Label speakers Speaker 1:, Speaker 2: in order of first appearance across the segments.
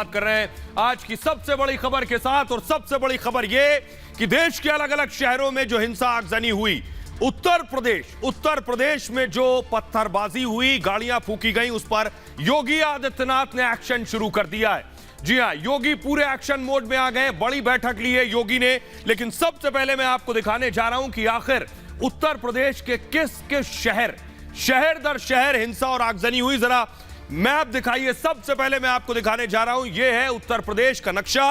Speaker 1: बात कर रहे हैं आज की सबसे बड़ी खबर के साथ। और सबसे बड़ी खबर यह कि देश के अलग अलग शहरों में जो हिंसा आगजनी हुई, उत्तर प्रदेश में जो पत्थरबाजी हुई, गाड़ियां फूकी गई, उस पर योगी आदित्यनाथ ने एक्शन शुरू कर दिया है। जी हां, योगी पूरे एक्शन मोड में आ गए। बड़ी बैठक ली है योगी ने। लेकिन सबसे पहले मैं आपको दिखाने जा रहा हूं कि आखिर उत्तर प्रदेश के किस किस शहर दर शहर हिंसा और आगजनी हुई। जरा मैप दिखाइए। सबसे पहले मैं आपको दिखाने जा रहा हूं, यह है उत्तर प्रदेश का नक्शा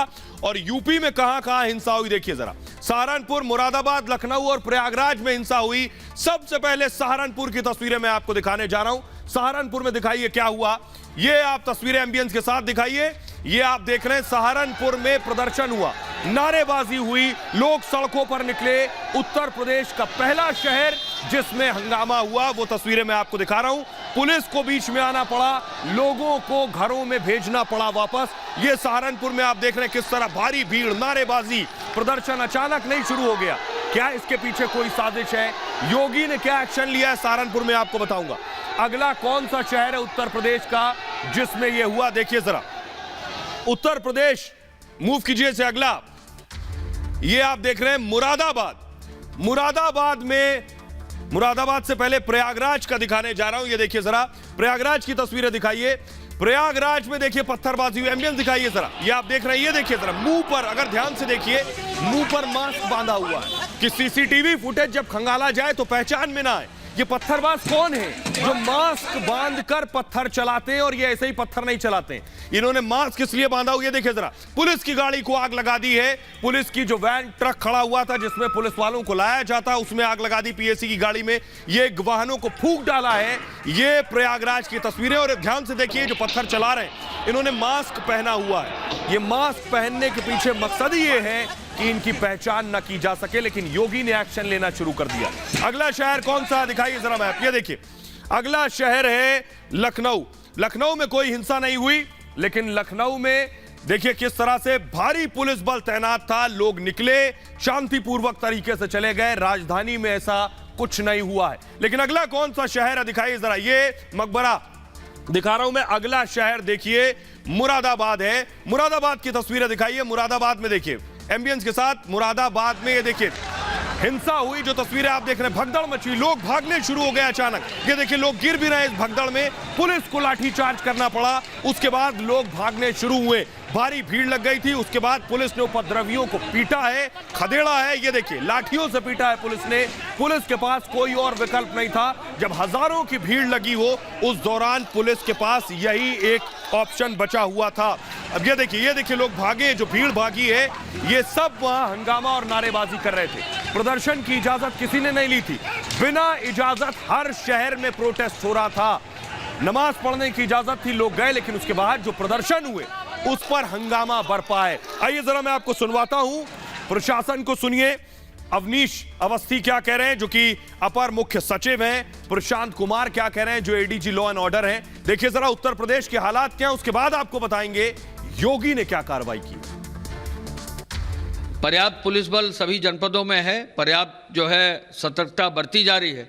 Speaker 1: और यूपी में कहां कहां हिंसा हुई देखिए जरा। सहारनपुर, मुरादाबाद, लखनऊ और प्रयागराज में हिंसा हुई। सबसे पहले सहारनपुर की तस्वीरें मैं आपको दिखाने जा रहा हूं। सहारनपुर में दिखाइए क्या हुआ। ये आप तस्वीरें एम्बियंस के साथ दिखाइए। ये आप देख रहे हैं सहारनपुर में प्रदर्शन हुआ, नारेबाजी हुई, लोग सड़कों पर निकले। उत्तर प्रदेश का पहला शहर जिसमें हंगामा हुआ, वो तस्वीरें मैं आपको दिखा रहा हूं। पुलिस को बीच में आना पड़ा, लोगों को घरों में भेजना पड़ा वापस। ये सहारनपुर में आप देख रहे हैं किस तरह भारी भीड़, नारेबाजी, प्रदर्शन अचानक नहीं शुरू हो गया। क्या इसके पीछे कोई साजिश है? योगी ने क्या एक्शन लिया है सहारनपुर में आपको बताऊंगा। अगला कौन सा शहर है उत्तर प्रदेश का जिसमें यह हुआ, देखिए जरा। उत्तर प्रदेश मूव कीजिए से अगला, ये आप देख रहे हैं मुरादाबाद से पहले प्रयागराज का दिखाने जा रहा हूं। ये देखिए जरा, प्रयागराज की तस्वीरें दिखाइए। प्रयागराज में देखिए पत्थरबाजी हुई, एम्बियंस दिखाइए जरा। ये आप देख रहे हैं, ये देखिए जरा, मुंह पर, अगर ध्यान से देखिए, मुंह पर मास्क बांधा हुआ है कि सीसीटीवी फुटेज जब खंगाला जाए तो पहचान में ना आए ये पत्थरबाज कौन है जो मास्क बांधकर पत्थर चलाते हैं। और ये ऐसे ही पत्थर नहीं चलाते हैं, इन्होंने मास्क इसलिए बांधा हुआ। ये देखिए जरा, पुलिस की गाड़ी को आग लगा दी है। पुलिस की जो वैन, ट्रक खड़ा हुआ था जिसमें पुलिस वालों को लाया जाता, उसमें आग लगा दी पीएसी की गाड़ी में। ये वाहनों को फूंक डाला है। ये प्रयागराज की तस्वीरें। और ध्यान से देखिए, जो पत्थर चला रहे हैं इन्होंने मास्क पहना हुआ है। ये मास्क पहनने के पीछे मकसद ही ये है कि इनकी पहचान न की जा सके। लेकिन योगी ने एक्शन लेना शुरू कर दिया। अगला शहर कौन सा दिखाइए जरा मैप। ये देखिए, अगला शहर है लखनऊ। लखनऊ में कोई हिंसा नहीं हुई, लेकिन लखनऊ में देखिए किस तरह से भारी पुलिस बल तैनात था। लोग निकले, शांतिपूर्वक तरीके से चले गए। राजधानी में ऐसा कुछ नहीं हुआ है। लेकिन अगला कौन सा शहर है दिखाइए जरा। ये मकबरा दिखा रहा हूं मैं। अगला शहर देखिए मुरादाबाद है। मुरादाबाद की तस्वीरें दिखाइए। मुरादाबाद में देखिए एम्बियंस के साथ, मुरादाबाद में ये देखिए हिंसा हुई। जो तस्वीरें आप देख रहे हैं, भगदड़ मची, लोग भागने शुरू हो गए अचानक। ये देखिए, लोग गिर भी रहे हैं इस भगदड़ में। पुलिस को लाठीचार्ज करना पड़ा। उसके बाद लोग भागने शुरू हुए, भारी भीड़ लग गई थी। उसके बाद पुलिस ने उपद्रवियों को पीटा है, खदेड़ा है। ये देखिए, लाठियों से पीटा है पुलिस ने। पुलिस के पास कोई और विकल्प नहीं था। जब हजारों की भीड़ लगी हो, उस दौरान पुलिस के पास यही एक ऑप्शन बचा हुआ था। अब ये देखिए लोग भागे, जो भीड़ भागी है, ये सब वहां हंगामा और नारेबाजी कर रहे थे। प्रदर्शन की इजाजत किसी ने नहीं ली थी। बिना इजाजत हर शहर में प्रोटेस्ट हो रहा था। नमाज पढ़ने की इजाजत थी, लोग गए, लेकिन उसके बाद जो प्रदर्शन हुए उस पर हंगामा बरपा है। आइए जरा मैं आपको सुनवाता हूं, प्रशासन को सुनिए। अवनीश अवस्थी क्या कह रहे हैं, जो कि अपर मुख्य सचिव हैं। प्रशांत कुमार क्या कह रहे हैं, जो एडीजी लॉ एंड ऑर्डर हैं। देखिए जरा उत्तर प्रदेश के हालात क्या हैं, उसके बाद आपको बताएंगे योगी ने क्या कार्रवाई की।
Speaker 2: पर्याप्त पुलिस बल सभी जनपदों में है। पर्याप्त जो है सतर्कता बरती जा रही है।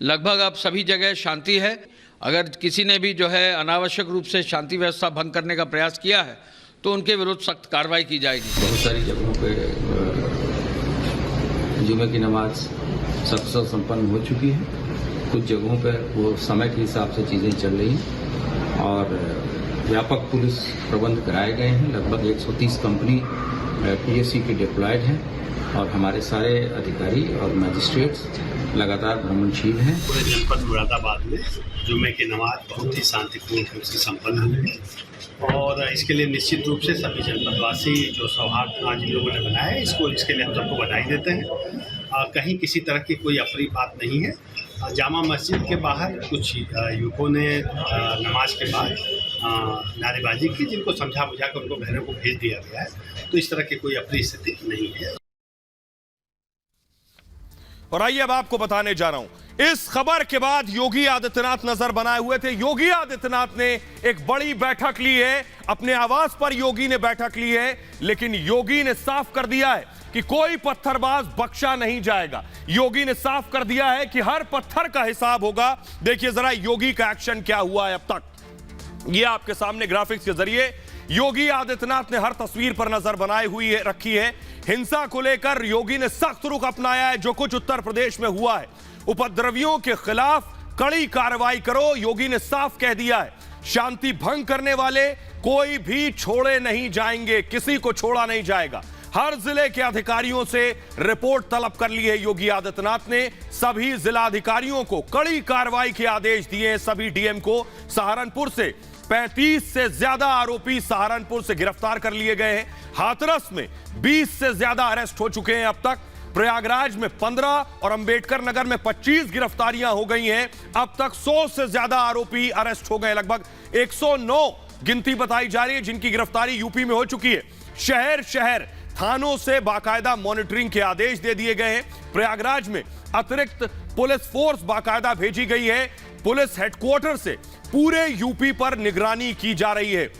Speaker 2: लगभग अब सभी जगह शांति है। अगर किसी ने भी जो है अनावश्यक रूप से शांति व्यवस्था भंग करने का प्रयास किया है तो उनके विरुद्ध सख्त कार्रवाई की जाएगी।
Speaker 3: बहुत सारी जगहों पे जुमे की नमाज सख्त संपन्न हो चुकी है। कुछ जगहों पर वो समय के हिसाब से चीज़ें चल रही हैं और व्यापक पुलिस प्रबंध कराए गए हैं। लगभग 130 कंपनी पीएससी के डिप्लॉयड हैं और हमारे सारे अधिकारी और मजिस्ट्रेट्स लगातार भ्रमणशील हैं।
Speaker 4: पूरे जनपद मुरादाबाद में जुमे की नमाज बहुत ही शांतिपूर्ण रूप से संपन्न हुई है और इसके लिए निश्चित रूप से सभी जनपदवासी जो सौहार्द आज इन लोगों ने बनाया है, इसके लिए हम सबको बधाई देते हैं। कहीं किसी तरह की कोई अफरी बात नहीं है। जामा मस्जिद के बाहर कुछ युवकों ने नमाज के बाद नारेबाजी की, जिनको समझा बुझा कर उनको घरों को भेज दिया गया है। तो इस तरह की कोई अप्रिय स्थिति नहीं है।
Speaker 1: और आइए अब आपको बताने जा रहा हूं, इस खबर के बाद योगी आदित्यनाथ नजर बनाए हुए थे। योगी आदित्यनाथ ने एक बड़ी बैठक ली है, अपने आवास पर योगी ने बैठक ली है। लेकिन योगी ने साफ कर दिया है कि कोई पत्थरबाज बख्शा नहीं जाएगा। योगी ने साफ कर दिया है कि हर पत्थर का हिसाब होगा। देखिए जरा योगी का एक्शन क्या हुआ है अब तक। ये आपके सामने ग्राफिक्स के जरिए योगी आदित्यनाथ ने हर तस्वीर पर नजर बनाए हुई रखी है। हिंसा को लेकर योगी ने सख्त रुख अपनाया है। जो कुछ उत्तर प्रदेश में हुआ है, उपद्रवियों के खिलाफ कड़ी कार्रवाई करो, योगी ने साफ कह दिया है। शांति भंग करने वाले कोई भी छोड़े नहीं जाएंगे, किसी को छोड़ा नहीं जाएगा। हर जिले के अधिकारियों से रिपोर्ट तलब कर ली है योगी आदित्यनाथ ने। सभी जिलाधिकारियों को कड़ी कार्रवाई के आदेश दिए हैं। सभी डीएम को सहारनपुर से 35 से ज्यादा आरोपी सहारनपुर से गिरफ्तार कर लिए गए हैं। हाथरस में 20 से ज्यादा अरेस्ट हो चुके हैं अब तक। प्रयागराज में 15 और अंबेडकर नगर में 25 गिरफ्तारियां हो गई हैं। अब तक 100 से ज्यादा आरोपी अरेस्ट हो गए। लगभग 109 गिनती बताई जा रही है जिनकी गिरफ्तारी यूपी में हो चुकी है। शहर शहर थानों से बाकायदा मॉनिटरिंग के आदेश दे दिए गए हैं। प्रयागराज में अतिरिक्त पुलिस फोर्स बाकायदा भेजी गई है। पुलिस हेडक्वार्टर से पूरे यूपी पर निगरानी की जा रही है।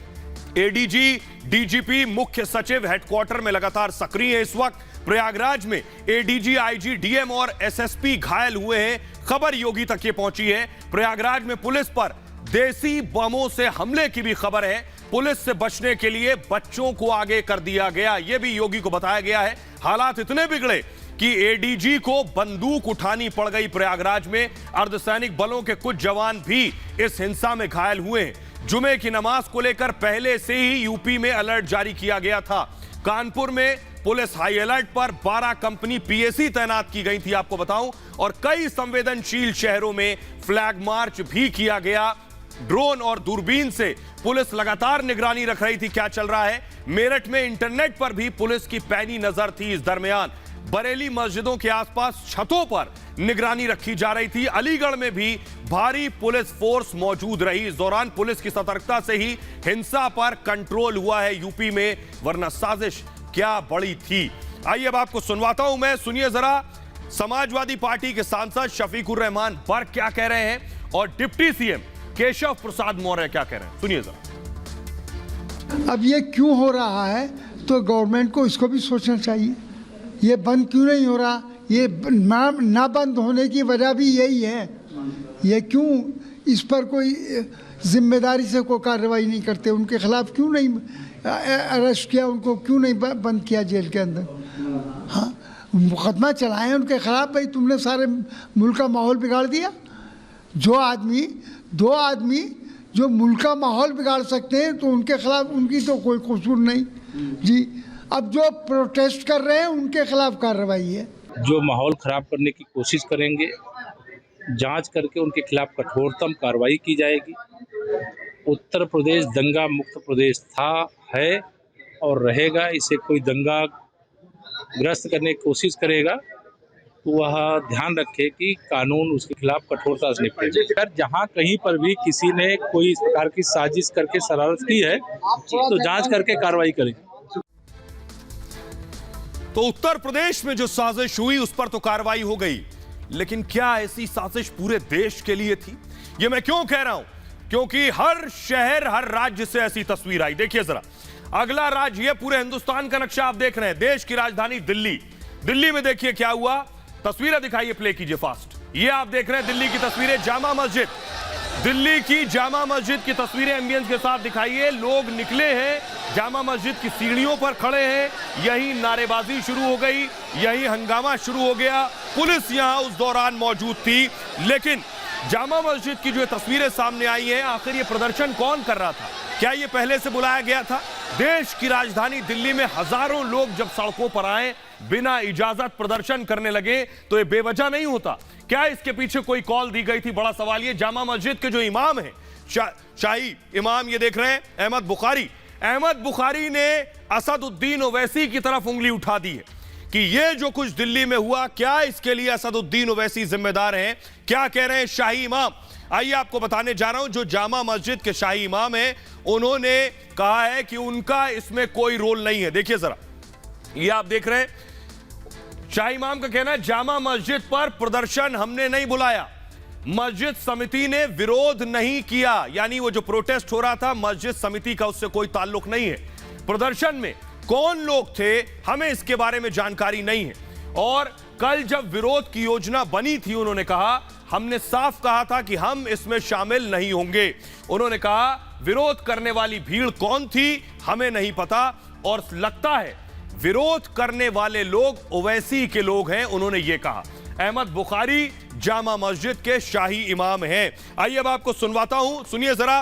Speaker 1: एडीजी, डीजीपी, मुख्य सचिव हेडक्वार्टर में लगातार सक्रिय है। इस वक्त प्रयागराज में एडीजी, आईजी, डीएम और एसएसपी घायल हुए हैं। खबर योगी तक ये पहुंची है। प्रयागराज में पुलिस पर देसी बमों से हमले की भी खबर है। पुलिस से बचने के लिए बच्चों को आगे कर दिया गया, यह भी योगी को बताया गया है। हालात इतने बिगड़े कि एडीजी को बंदूक उठानी पड़ गई। प्रयागराज में अर्धसैनिक बलों के कुछ जवान भी इस हिंसा में घायल हुए हैं। जुमे की नमाज को लेकर पहले से ही यूपी में अलर्ट जारी किया गया था। कानपुर में पुलिस हाई अलर्ट पर 12 कंपनी पीएसी तैनात की गई थी, आपको बताऊं, और कई संवेदनशील शहरों में फ्लैग मार्च भी किया गया। ड्रोन और दूरबीन से पुलिस लगातार निगरानी रख रही थी क्या चल रहा है। मेरठ में इंटरनेट पर भी पुलिस की पैनी नजर थी। इस दरमियान बरेली मस्जिदों के आसपास छतों पर निगरानी रखी जा रही थी। अलीगढ़ में भी भारी पुलिस फोर्स मौजूद रही। इस दौरान पुलिस की सतर्कता से ही हिंसा पर कंट्रोल हुआ है यूपी में, वरना साजिश क्या बड़ी थी। आइए अब आपको सुनवाता हूं मैं, सुनिए जरा समाजवादी पार्टी के सांसद शफीकुर रहमान बर्क क्या कह रहे हैं और डिप्टी सीएम केशव प्रसाद मौर्य क्या कह रहे हैं, सुनिए जरा।
Speaker 5: अब ये क्यों हो रहा है तो गवर्नमेंट को इसको भी सोचना चाहिए। ये बंद क्यों नहीं हो रहा, ये ना बंद होने की वजह भी यही है। ये क्यों इस पर कोई जिम्मेदारी से कोई कार्रवाई नहीं करते, उनके खिलाफ क्यों नहीं अरेस्ट किया, उनको क्यों नहीं बंद किया जेल के अंदर। हाँ, मुकदमा चलाएं उनके खिलाफ। भाई तुमने सारे मुल्क का माहौल बिगाड़ दिया। दो आदमी जो मुल्क का माहौल बिगाड़ सकते हैं तो उनके खिलाफ उनकी तो कोई कसूर नहीं जी। अब जो प्रोटेस्ट कर रहे हैं उनके खिलाफ कार्रवाई है।
Speaker 6: जो माहौल खराब करने की कोशिश करेंगे, जांच करके उनके खिलाफ कठोरतम कार्रवाई की जाएगी। उत्तर प्रदेश दंगा मुक्त प्रदेश था, है और रहेगा। इसे कोई दंगा ग्रस्त करने की कोशिश करेगा तो वह ध्यान रखे कि कानून उसके खिलाफ कठोरता से निपटे। अगर जहाँ कहीं पर भी किसी ने कोई इस प्रकार की साजिश करके शरारत की है तो जांच करके कार्रवाई करें।
Speaker 1: तो उत्तर प्रदेश में जो साजिश हुई उस पर तो कार्रवाई हो गई, लेकिन क्या ऐसी साजिश पूरे देश के लिए थी? ये मैं क्यों कह रहा हूं? क्योंकि हर शहर, हर राज्य से ऐसी तस्वीर आई। देखिए जरा, अगला राज्य, ये पूरे हिंदुस्तान का नक्शा आप देख रहे हैं। देश की राजधानी दिल्ली, दिल्ली में देखिए क्या हुआ। तस्वीरें दिखाइए, प्ले कीजिए फास्ट। ये आप देख रहे हैं दिल्ली की तस्वीरें, जामा मस्जिद, दिल्ली की जामा मस्जिद की तस्वीरें एम्बियंस के साथ दिखाइए। लोग निकले हैं, जामा मस्जिद की सीढ़ियों पर खड़े हैं। यही नारेबाजी शुरू हो गई, यही हंगामा शुरू हो गया। पुलिस यहां उस दौरान मौजूद थी, लेकिन जामा मस्जिद की जो तस्वीरें सामने आई हैं, आखिर ये प्रदर्शन कौन कर रहा था? क्या ये पहले से बुलाया गया था? देश की राजधानी दिल्ली में हजारों लोग जब सड़कों पर आए, बिना इजाजत प्रदर्शन करने लगे, तो ये बेवजह नहीं होता। क्या इसके पीछे कोई कॉल दी गई थी? बड़ा सवाल ये। जामा मस्जिद के जो इमाम हैं, शाही इमाम, ये देख रहे हैं अहमद बुखारी ने असदुद्दीन ओवैसी की तरफ उंगली उठा दी है कि ये जो कुछ दिल्ली में हुआ, क्या इसके लिए असदुद्दीन ओवैसी जिम्मेदार हैं? क्या कह रहे हैं शाही इमाम? आइए आपको बताने जा रहा हूं। जो जामा मस्जिद के शाही इमाम हैं, उन्होंने कहा है कि उनका इसमें कोई रोल नहीं है। देखिए जरा, ये आप देख रहे हैं, शाही इमाम का कहना है जामा मस्जिद पर प्रदर्शन हमने नहीं बुलाया, मस्जिद समिति ने विरोध नहीं किया। यानी वो जो प्रोटेस्ट हो रहा था, मस्जिद समिति का उससे कोई ताल्लुक नहीं है। प्रदर्शन में कौन लोग थे, हमें इसके बारे में जानकारी नहीं है। और कल जब विरोध की योजना बनी थी, उन्होंने कहा, हमने साफ कहा था कि हम इसमें शामिल नहीं होंगे। उन्होंने कहा विरोध करने वाली भीड़ कौन थी हमें नहीं पता, और लगता है विरोध करने वाले लोग ओवैसी के लोग हैं, उन्होंने यह कहा। अहमद बुखारी जामा मस्जिद के शाही इमाम हैं। आइए अब आपको सुनवाता हूं, सुनिए जरा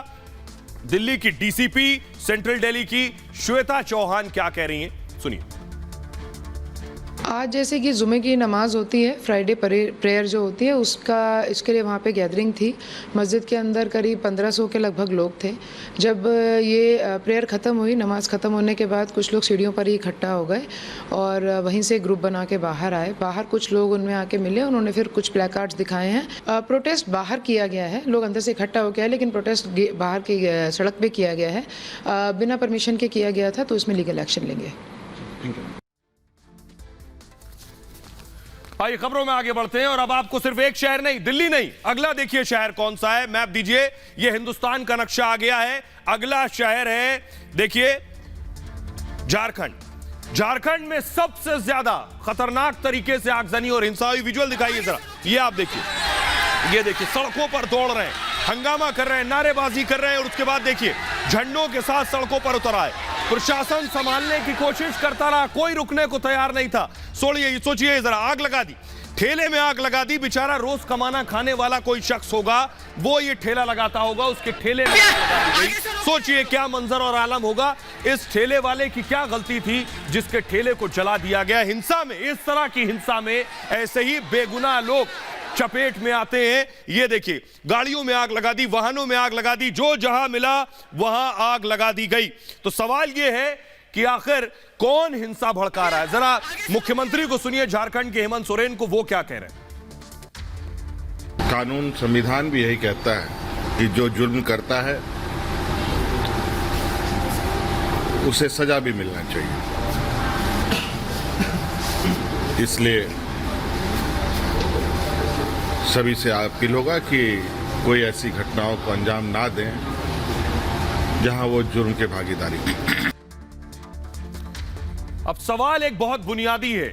Speaker 1: दिल्ली की डीसीपी सेंट्रल दिल्ली की श्वेता चौहान क्या कह रही हैं, सुनिए।
Speaker 7: आज जैसे कि जुमे की नमाज होती है, फ्राइडे प्रेयर जो होती है इसके लिए वहाँ पे गैदरिंग थी। मस्जिद के अंदर करीब 1500 के लगभग लोग थे। जब ये प्रेयर ख़त्म हुई, नमाज ख़त्म होने के बाद कुछ लोग सीढ़ियों पर ही इकट्ठा हो गए और वहीं से ग्रुप बना के बाहर आए। बाहर कुछ लोग उनमें आके मिले, उन्होंने फिर कुछ प्लेकार्ड्स दिखाए हैं। प्रोटेस्ट बाहर किया गया है, लोग अंदर से इकट्ठा हो गया है, लेकिन प्रोटेस्ट बाहर की सड़क पर किया गया है, बिना परमिशन के किया गया था, तो इसमें लीगल एक्शन लेंगे।
Speaker 1: आइए खबरों में आगे बढ़ते हैं, और अब आपको सिर्फ एक शहर नहीं, दिल्ली नहीं, अगला देखिए शहर कौन सा है, मैप दीजिए। यह हिंदुस्तान का नक्शा आ गया है। अगला शहर है, देखिए, झारखंड। झारखंड में सबसे ज्यादा खतरनाक तरीके से आगजनी और हिंसा हुई। विजुअल दिखाइए जरा, ये आप देखिए, ये देखिए, सड़कों पर दौड़ रहे हैं, हंगामा कर रहे हैं, नारेबाजी कर रहे हैं, और उसके बाद देखिए झंडों के साथ सड़कों पर उतर आए। प्रशासन संभालने की कोशिश करता रहा, कोई रुकने को तैयार नहीं था। सोचिए जरा, आग लगा दी, ठेले में आग लगा दी। बेचारा रोज कमाना खाने वाला कोई शख्स होगा, वो ये ठेला लगाता होगा, उसके ठेले में आग लगा दी गई। सोचिए क्या मंजर और आलम होगा। इस ठेले वाले की क्या गलती थी जिसके ठेले को जला दिया गया। हिंसा में, इस तरह की हिंसा में ऐसे ही बेगुनाह लोग चपेट में आते हैं। ये देखिए, गाड़ियों में आग लगा दी, वाहनों में आग लगा दी, जो जहां मिला वहां आग लगा दी गई। तो सवाल यह है कि आखिर कौन हिंसा भड़का रहा है। जरा मुख्यमंत्री को सुनिए, झारखंड के हेमंत सोरेन को, वो क्या कह रहे हैं।
Speaker 8: कानून, संविधान भी यही कहता है कि जो जुर्म करता है उसे सजा भी मिलना चाहिए। इसलिए सभी से अपील होगा कि कोई ऐसी घटनाओं को अंजाम ना दें जहां वो जुर्म के भागीदारी करें।
Speaker 1: अब सवाल एक बहुत बुनियादी है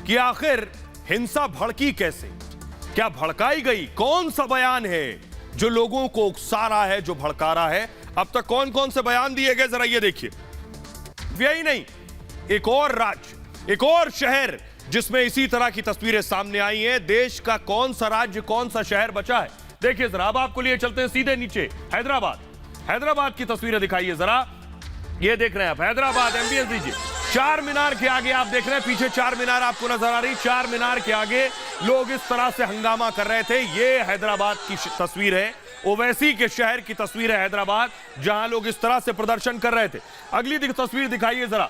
Speaker 1: कि आखिर हिंसा भड़की कैसे, क्या भड़काई गई, कौन सा बयान है जो लोगों को उकसा रहा है, जो भड़का रहा है। अब तक कौन कौन से बयान दिए गए, जरा ये देखिए। यही नहीं, एक और राज्य, एक और शहर जिसमें इसी तरह की तस्वीरें सामने आई हैं। देश का कौन सा राज्य, कौन सा शहर बचा है, देखिए जरा। अब आपको लिए चलते हैं सीधे नीचे, हैदराबाद। हैदराबाद की तस्वीरें दिखाइए जरा, ये देख रहे हैं आप, हैदराबाद। एमबीएस दीजिए। चार मीनार के आगे आप देख रहे हैं, पीछे चार मीनार आपको नजर आ रही। चार मीनार के आगे लोग इस तरह से हंगामा कर रहे थे। ये हैदराबाद की तस्वीर है, ओवैसी के शहर की तस्वीर है हैदराबाद, जहां लोग इस तरह से प्रदर्शन कर रहे थे। अगली तस्वीर दिखाइए जरा,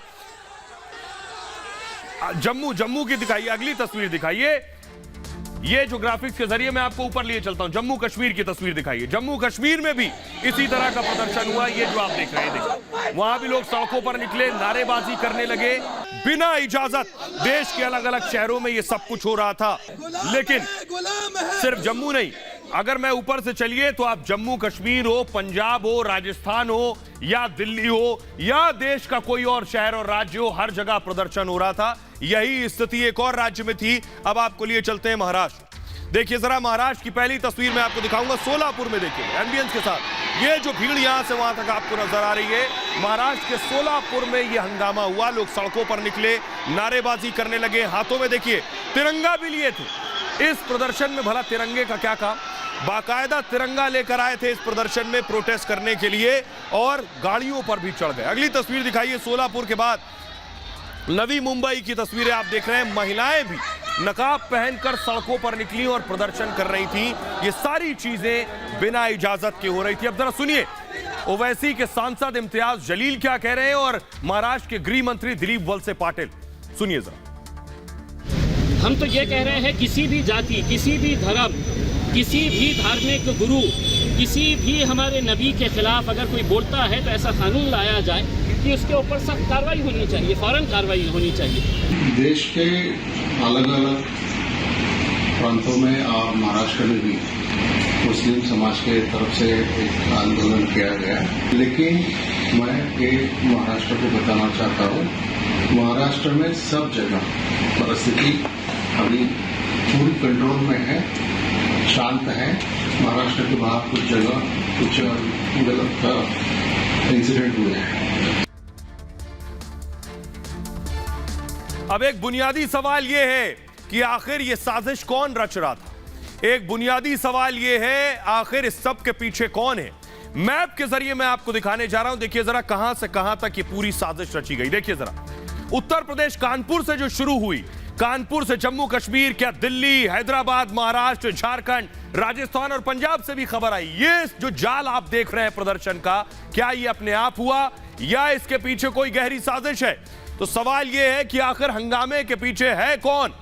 Speaker 1: जम्मू की दिखाइए, अगली तस्वीर दिखाइए। ये जो ग्राफिक्स के जरिए मैं आपको ऊपर लिए चलता हूं, जम्मू कश्मीर की तस्वीर दिखाइए। जम्मू कश्मीर में भी इसी तरह का प्रदर्शन हुआ। ये जो आप देख रहे हैं, देखिए, वहां भी लोग सड़कों पर निकले, नारेबाजी करने लगे बिना इजाजत। देश के अलग अलग शहरों में ये सब कुछ हो रहा था, लेकिन सिर्फ जम्मू नहीं, अगर मैं ऊपर से चलिए तो आप जम्मू कश्मीर हो, पंजाब हो, राजस्थान हो, या दिल्ली हो, या देश का कोई और शहर और राज्य हो, हर जगह प्रदर्शन हो रहा था। यही स्थिति एक और राज्य में थी। अब आपको लिए चलते हैं महाराष्ट्र। देखिए जरा, महाराष्ट्र की पहली तस्वीर मैं आपको दिखाऊंगा, सोलापुर में। देखिए एम्बियंस के साथ ये जो भीड़ यहां से वहां तक आपको नजर आ रही है। महाराष्ट्र के सोलापुर में ये हंगामा हुआ, लोग सड़कों पर निकले, नारेबाजी करने लगे, हाथों में देखिए तिरंगा भी लिए थे। इस प्रदर्शन में भला तिरंगे का क्या काम, बाकायदा तिरंगा लेकर आए थे इस प्रदर्शन में प्रोटेस्ट करने के लिए, और गाड़ियों पर भी चढ़ गए। अगली तस्वीर दिखाइए, सोलापुर के बाद नवी मुंबई की तस्वीरें आप देख रहे हैं। महिलाएं भी नकाब पहनकर सड़कों पर निकली और प्रदर्शन कर रही थी। ये सारी चीजें बिना इजाजत के हो रही थी। अब जरा सुनिए ओवैसी के सांसद इम्तियाज जलील क्या कह रहे हैं, और महाराष्ट्र के गृह मंत्री दिलीप वलसे पाटिल, सुनिए जरा।
Speaker 9: हम तो ये कह रहे हैं, किसी भी जाति, किसी भी धर्म, किसी भी धार्मिक गुरु, किसी भी हमारे नबी के खिलाफ अगर कोई बोलता है तो ऐसा कानून लाया जाए कि उसके ऊपर सख्त कार्रवाई होनी चाहिए, फौरन कार्रवाई होनी चाहिए।
Speaker 10: देश के अलग अलग प्रांतों में और महाराष्ट्र में भी मुस्लिम समाज के तरफ से एक आंदोलन किया गया, लेकिन मैं एक महाराष्ट्र को बताना चाहता हूँ, महाराष्ट्र में सब जगह परिस्थिति अभी पूरी कंट्रोल में है, शांत है। महाराष्ट्र के बाहर कुछ जगह कुछ गलत इंसिडेंट हुए हैं।
Speaker 1: अब एक बुनियादी सवाल यह है कि आखिर यह साजिश कौन रच रहा था। एक बुनियादी सवाल यह है आखिर इस सब के पीछे कौन है। मैप के जरिए मैं आपको दिखाने जा रहा हूं। देखिए जरा कहां से कहां तक ये पूरी साजिश रची गई। देखिए जरा, उत्तर प्रदेश कानपुर से जो शुरू हुई, कानपुर से जम्मू कश्मीर, क्या दिल्ली, हैदराबाद, महाराष्ट्र, झारखंड, राजस्थान और पंजाब से भी खबर आई। ये जो जाल आप देख रहे हैं प्रदर्शन का, क्या ये अपने आप हुआ या इसके पीछे कोई गहरी साजिश है? तो सवाल यह है कि आखिर हंगामे के पीछे है कौन।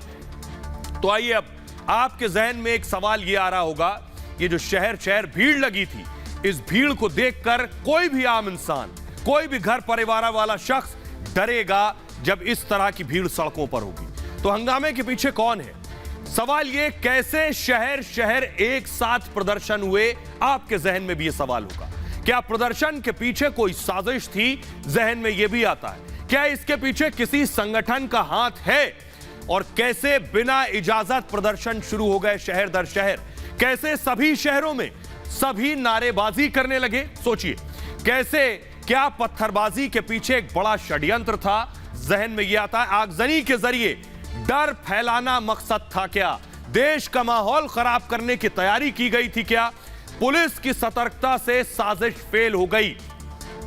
Speaker 1: तो आइए अब आपके जहन में एक सवाल यह आ रहा होगा, ये जो शहर शहर भीड़ लगी थी, इस भीड़ को देखकर कोई भी आम इंसान, कोई भी घर परिवार वाला शख्स डरेगा जब इस तरह की भीड़ सड़कों पर होगी। तो हंगामे के पीछे कौन है? सवाल ये, कैसे शहर शहर एक साथ प्रदर्शन हुए? आपके जहन में भी यह सवाल होगा, क्या प्रदर्शन के पीछे कोई साजिश थी? जहन में यह भी आता है, क्या इसके पीछे किसी संगठन का हाथ है? और कैसे बिना इजाजत प्रदर्शन शुरू हो गए शहर दर शहर? कैसे सभी शहरों में सभी नारेबाजी करने लगे? सोचिए, कैसे, क्या पत्थरबाजी के पीछे एक बड़ा षड्यंत्र था? जहन में यह आता है, आगजनी के जरिए डर फैलाना मकसद था क्या? देश का माहौल खराब करने की तैयारी की गई थी क्या? पुलिस की सतर्कता से साजिश फेल हो गई।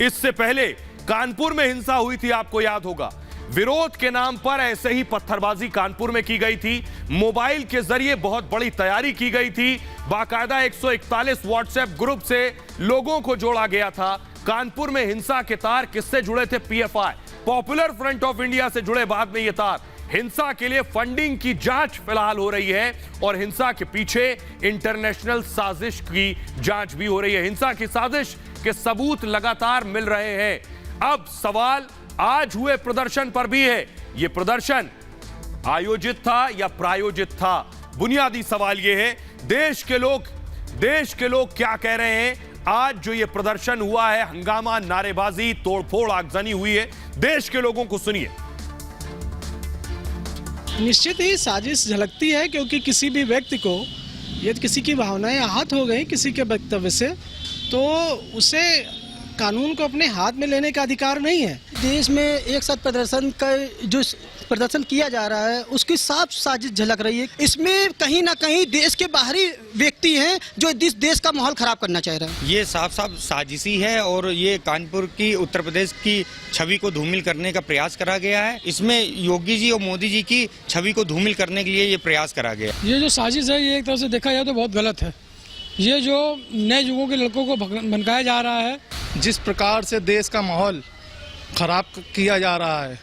Speaker 1: इससे पहले कानपुर में हिंसा हुई थी, आपको याद होगा। विरोध के नाम पर ऐसे ही पत्थरबाजी कानपुर में की गई थी। मोबाइल के जरिए बहुत बड़ी तैयारी की गई थी। बाकायदा 141 व्हाट्सएप ग्रुप से लोगों को जोड़ा गया था। कानपुर में हिंसा के तार किससे जुड़े थे? PFI, popular front of India से जुड़े बाद में ये तार। हिंसा के लिए फंडिंग की जांच फिलहाल हो रही है और हिंसा के पीछे इंटरनेशनल साजिश की जांच भी हो रही है। हिंसा की साजिश के सबूत लगातार मिल रहे हैं। अब सवाल आज हुए प्रदर्शन पर भी है, यह प्रदर्शन आयोजित था या प्रायोजित था? बुनियादी सवाल यह है, देश के लोग क्या कह रहे हैं? आज जो यह प्रदर्शन हुआ है, हंगामा, नारेबाजी, तोड़फोड़, आगजनी हुई है, देश के लोगों को सुनिए।
Speaker 11: निश्चित ही साजिश झलकती है, क्योंकि किसी भी व्यक्ति को यदि किसी की भावनाएं आहत हो गई किसी के वक्तव्य से, तो उसे कानून को अपने हाथ में लेने का अधिकार नहीं है।
Speaker 12: देश में एक साथ प्रदर्शन का जो प्रदर्शन किया जा रहा है, उसकी साफ साजिश झलक रही है। इसमें कहीं ना कहीं देश के बाहरी व्यक्ति हैं जो देश का माहौल खराब करना चाह रहे हैं।
Speaker 13: ये साफ साफ साजिशी है और ये कानपुर की, उत्तर प्रदेश की छवि को धूमिल करने का प्रयास करा गया है। इसमें योगी जी और मोदी जी की छवि को धूमिल करने के लिए ये प्रयास करा गया।
Speaker 11: ये जो साजिश है, ये एक तरह से देखा जाए तो बहुत गलत है। ये जो नए युगों के लड़कों को भनकाया जा रहा है,
Speaker 14: जिस प्रकार से देश का माहौल खराब किया जा रहा है,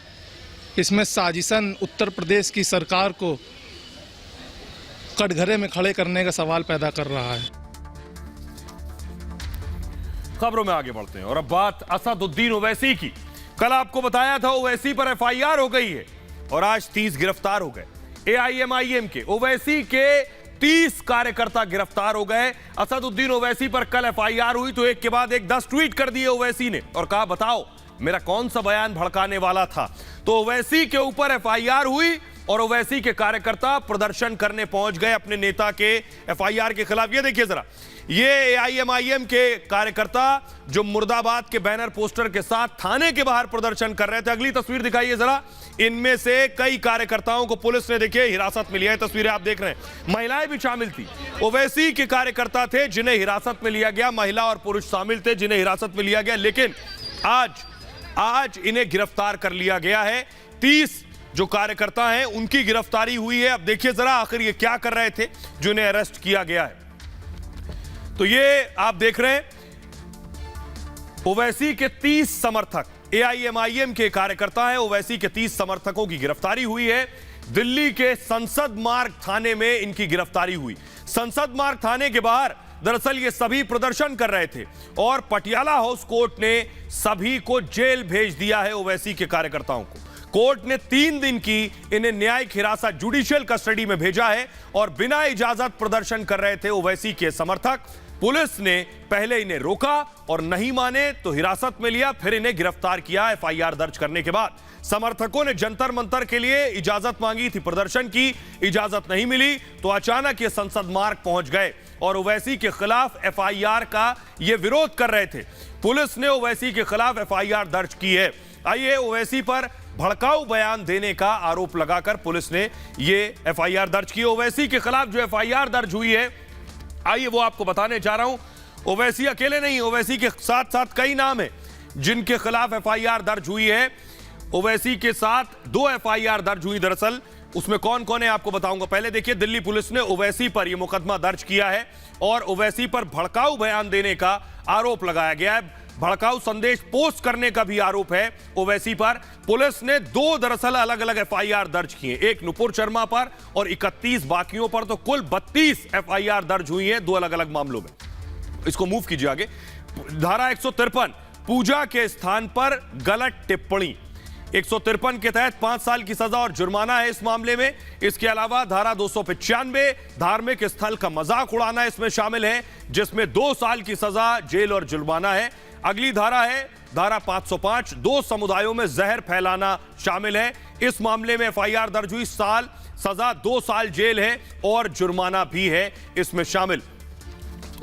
Speaker 14: इसमें साजिशन उत्तर प्रदेश की सरकार को कटघरे में खड़े करने का सवाल पैदा कर रहा है।
Speaker 1: खबरों में आगे बढ़ते हैं और अब बात असदुद्दीन ओवैसी की। कल आपको बताया था ओवैसी पर एफआईआर हो गई है और आज 30 गिरफ्तार हो गए। एआईएमआईएम के ओवैसी के 30 कार्यकर्ता गिरफ्तार हो गए। असदुद्दीन ओवैसी पर कल एफआईआर हुई तो एक के बाद एक 10 ट्वीट कर दिए ओवैसी ने और कहा, बताओ मेरा कौन सा बयान भड़काने वाला था। तो ओवैसी के ऊपर एफआईआर हुई और ओवैसी के कार्यकर्ता प्रदर्शन करने पहुंच गए अपने नेता के एफआईआर के खिलाफ। ये देखिए जरा, ये एआईएमआईएम के कार्यकर्ता जो मुर्दाबाद के बैनर पोस्टर के साथ थाने के बाहर प्रदर्शन कर रहे थे। अगली तस्वीर दिखाइए जरा। इनमें से कई कार्यकर्ताओं को पुलिस ने देखिए हिरासत में लिया है। तस्वीरें आप देख रहे हैं, महिलाएं भी शामिल थी। ओवैसी के कार्यकर्ता थे जिन्हें हिरासत में लिया गया, महिला और पुरुष शामिल थे जिन्हें हिरासत में लिया गया, लेकिन आज इन्हें गिरफ्तार कर लिया गया है। 30 जो कार्यकर्ता हैं उनकी गिरफ्तारी हुई है। अब देखिए जरा आखिर ये क्या कर रहे थे जो इन्हें अरेस्ट किया गया है। तो ये आप देख रहे हैं, ओवैसी के 30 समर्थक, एआईएमआईएम के कार्यकर्ता हैं। ओवैसी के 30 समर्थकों की गिरफ्तारी हुई है। दिल्ली के संसद मार्ग थाने में इनकी गिरफ्तारी हुई। संसद मार्ग थाने के बाहर दरअसल ये सभी प्रदर्शन कर रहे थे और पटियाला हाउस कोर्ट ने सभी को जेल भेज दिया है। ओवैसी के कार्यकर्ताओं को कोर्ट ने 3 दिन की इन्हें न्यायिक हिरासत, जुडिशियल कस्टडी में भेजा है और बिना इजाजत प्रदर्शन कर रहे थे ओवैसी के समर्थक। पुलिस ने पहले इन्हें रोका और नहीं माने तो हिरासत में लिया, फिर इन्हें गिरफ्तार किया। एफआईआर दर्ज करने के बाद समर्थकों ने जंतर मंतर के लिए इजाजत मांगी थी, प्रदर्शन की इजाजत नहीं मिली तो अचानक ये संसद मार्ग पहुंच गए और ओवैसी के खिलाफ एफआईआर का ये विरोध कर रहे थे। पुलिस ने ओवैसी के खिलाफ एफआईआर दर्ज की है। आइए, ओवैसी पर भड़काऊ बयान देने का आरोप लगाकर पुलिस ने ये एफआईआर दर्ज की। ओवैसी के खिलाफ जो एफआईआर दर्ज हुई है, आइए वो आपको बताने जा रहा हूं। ओवैसी अकेले नहीं, ओवैसी के साथ साथ कई नाम हैं जिनके खिलाफ एफआईआर दर्ज हुई है। ओवैसी के साथ 2 एफआईआर दर्ज हुई। दरअसल उसमें कौन कौन है आपको बताऊंगा। पहले देखिए, दिल्ली पुलिस ने ओवैसी पर यह मुकदमा दर्ज किया है और ओवैसी पर भड़काऊ बयान देने का आरोप लगाया गया है। भड़काऊ संदेश पोस्ट करने का भी आरोप है ओवैसी पर। पुलिस ने 2 दरअसल अलग अलग एफआईआर दर्ज किए, एक नुपुर शर्मा पर और 31 बाकियों पर, तो कुल 32 एफआईआर दर्ज हुई हैं 2 अलग अलग मामलों में। इसको मूव कीजिए आगे। धारा 153 पूजा के स्थान पर गलत टिप्पणी, 153 के तहत 5 साल की सजा और जुर्माना है इस मामले में। इसके अलावा धारा 295 धार्मिक स्थल का मजाक उड़ाना इसमें शामिल है, जिसमें 2 साल की सजा, जेल और जुर्माना है। अगली धारा है धारा 505 2 समुदायों में जहर फैलाना शामिल है। इस मामले में एफआईआर दर्ज हुई, साल सजा, 2 साल जेल है और जुर्माना भी है इसमें शामिल।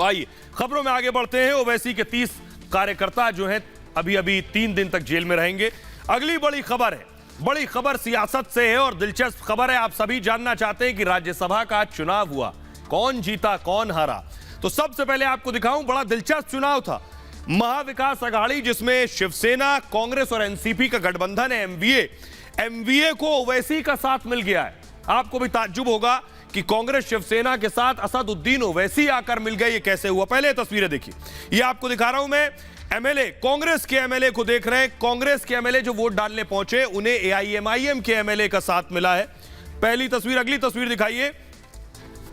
Speaker 1: आइए खबरों में आगे बढ़ते हैं। ओवैसी के 30 कार्यकर्ता जो हैं अभी 3 दिन तक जेल में रहेंगे। अगली बड़ी खबर है, बड़ी खबर सियासत से है और दिलचस्प खबर है। आप सभी जानना चाहते हैं कि राज्यसभा का चुनाव हुआ, कौन जीता कौन हारा। तो सबसे पहले आपको दिखाऊं, बड़ा दिलचस्प चुनाव था। महाविकास अघाड़ी, जिसमें शिवसेना, कांग्रेस और एनसीपी का गठबंधन है, एमवीए को ओवैसी का साथ मिल गया है। आपको भी ताज्जुब होगा कि कांग्रेस शिवसेना के साथ असदुद्दीन ओवैसी आकर मिल गए। ये कैसे हुआ? पहले तस्वीरें देखिए, ये आपको दिखा रहा हूं मैं। एमएलए, कांग्रेस के एमएलए को देख रहे हैं। कांग्रेस के एमएलए जो वोट डालने पहुंचे, उन्हें एआईएमआईएम के एमएलए का साथ मिला है। पहली तस्वीर। अगली तस्वीर दिखाइए।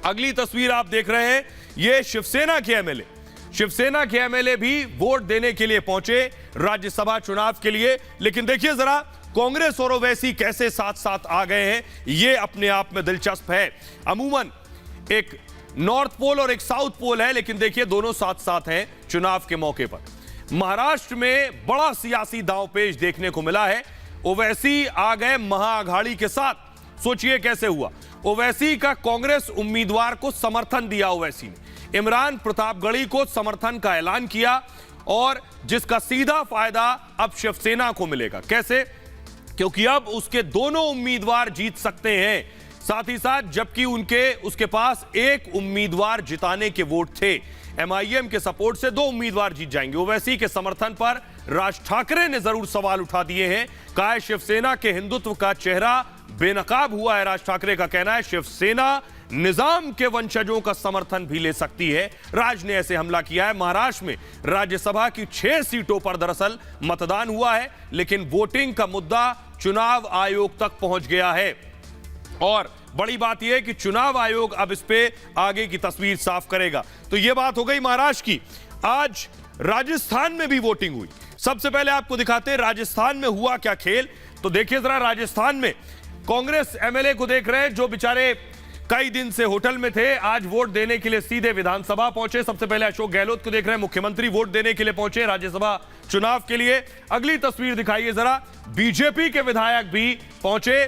Speaker 1: अगली तस्वीर आप देख रहे हैं, ये शिवसेना के एमएलए, शिवसेना के एमएलए भी वोट देने के लिए पहुंचे राज्यसभा चुनाव के लिए। लेकिन देखिए जरा, कांग्रेस और ओवैसी कैसे साथ साथ आ गए हैं, ये अपने आप में दिलचस्प है। अमूमन एक नॉर्थ पोल और एक साउथ पोल है, लेकिन देखिए दोनों साथ साथ हैं चुनाव के मौके पर। महाराष्ट्र में बड़ा सियासी दांवपेच देखने को मिला है। ओवैसी आ गए महाअघाड़ी के साथ। सोचिए कैसे हुआ। ओवैसी का कांग्रेस उम्मीदवार को समर्थन दिया ओवैसी ने, इमरान प्रतापगढ़ी को समर्थन का ऐलान किया और जिसका सीधा फायदा अब शिवसेना को मिलेगा। कैसे? क्योंकि अब उसके दोनों उम्मीदवार जीत सकते हैं। साथ ही साथ जबकि उसके पास एक उम्मीदवार जिताने के वोट थे, एमआईएम के सपोर्ट से 2 उम्मीदवार जीत जाएंगे। ओवैसी के समर्थन पर राज ठाकरे ने जरूर सवाल उठा दिए हैं। कहा है शिवसेना के हिंदुत्व का चेहरा बेनकाब हुआ है। राज ठाकरे का कहना है शिवसेना निजाम के वंशजों का समर्थन भी ले सकती है। राज ने ऐसे हमला किया है। महाराष्ट्र में राज्यसभा की 6 सीटों पर दरअसल मतदान हुआ है, लेकिन वोटिंग का मुद्दा चुनाव आयोग तक पहुंच गया है। और बड़ी बात यह है कि चुनाव आयोग अब इस पे आगे की तस्वीर साफ करेगा। तो यह बात हो गई महाराष्ट्र की। आज राजस्थान में भी वोटिंग हुई। सबसे पहले आपको दिखाते हैं राजस्थान में हुआ क्या खेल। तो देखिए जरा, राजस्थान में कांग्रेस एमएलए को देख रहे हैं जो बेचारे कई दिन से होटल में थे, आज वोट देने के लिए सीधे विधानसभा पहुंचे। सबसे पहले अशोक गहलोत को देख रहे हैं, मुख्यमंत्री वोट देने के लिए पहुंचे राज्यसभा चुनाव के लिए। अगली तस्वीर दिखाइए जरा, बीजेपी के विधायक भी पहुंचे